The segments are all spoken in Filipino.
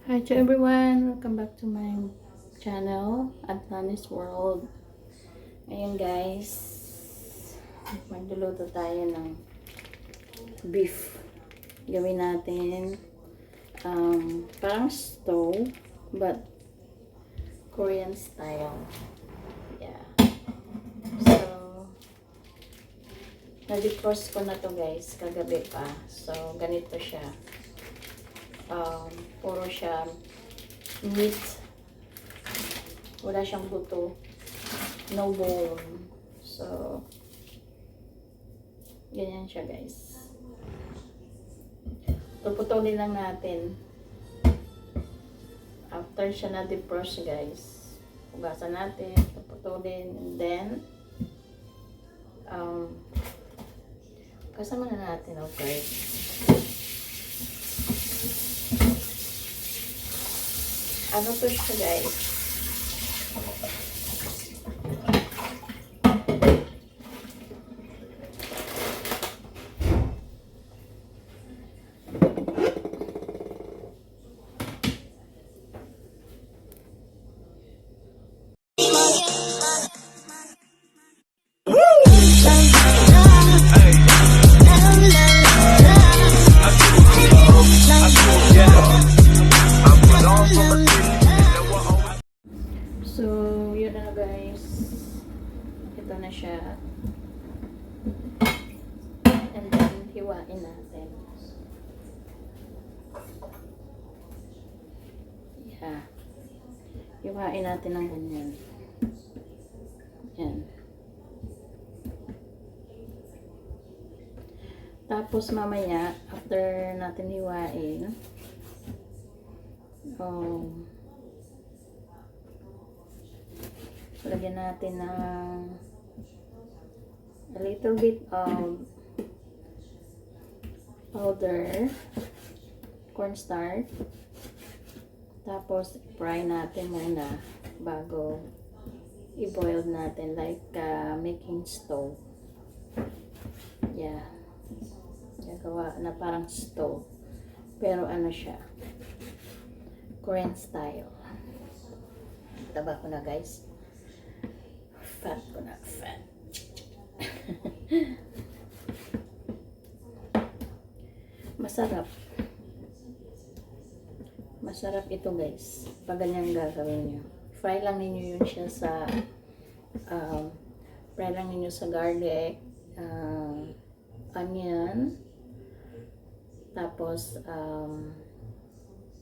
Hi to everyone! Welcome back to my channel, Atlantis World. Ayun guys, magluluto tayo ng beef. Gawin natin parang stove, but Korean style. Yeah. So, na-defrost ko na to guys, kagabi pa. So, ganito siya. Puro siya meat, wala siyang buto, no bone. So ganyan siya guys. Puputulin lang natin after siya na defrost guys. Hugasan natin, puputulin, and then kasama na natin, okay. Ano to siya guys? So, yun na guys. Ito na siya. And then, hiwain natin. Yeah. Hiwain natin ng ganyan. Yan. Tapos, mamaya, after natin hiwain, lagyan natin ng a little bit of powder cornstarch, tapos fry natin muna bago i-boil natin, like making stove. Yeah, nagawa na parang stove, pero ano siya, Korean style. Taba ko na guys, fat ko na, fat. Masarap. Masarap ito guys. Pag ganyan gagawin nyo. Fry lang ninyo yun siya sa fry lang ninyo sa garlic, onion, tapos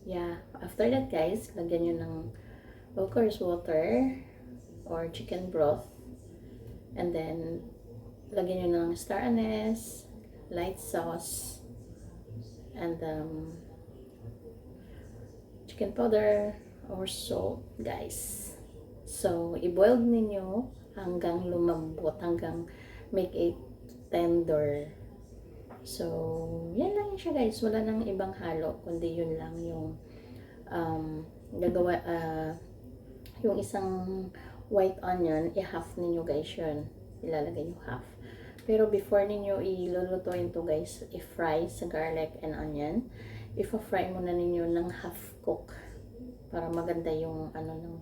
yeah, after that guys, lagyan nyo ng of course water or chicken broth, and then lagyan nyo ng star anise, light sauce, and chicken powder or salt guys. So i-boil ninyo hanggang lumambot, hanggang make it tender. So yan lang siya guys, wala nang ibang halo, kundi yun lang yung gagawa. Yung isang white onion, i-half ninyo guys yun. Ilalagay nyo half. Pero before ninyo ilulutuin to guys, i-fry sa garlic and onion, i-fry muna ninyo ng half cook para maganda yung ano ng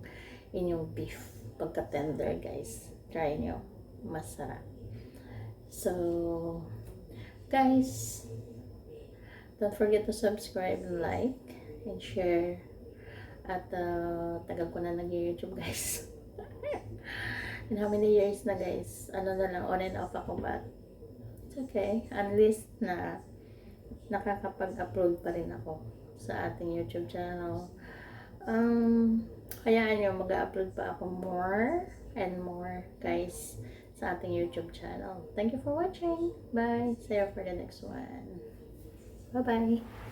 inyong beef pagka tender guys. Try nyo. Masarap. So, guys, don't forget to subscribe and like and share. At tagal ko na nag-YouTube guys. And how many years na guys? Ano na lang, on and off ako, but it's okay. At least na nakakapag-upload pa rin ako sa ating YouTube channel. Hayaan nyo, mag-upload pa ako more and more guys sa ating YouTube channel. Thank you for watching. Bye. See you for the next one. Bye-bye.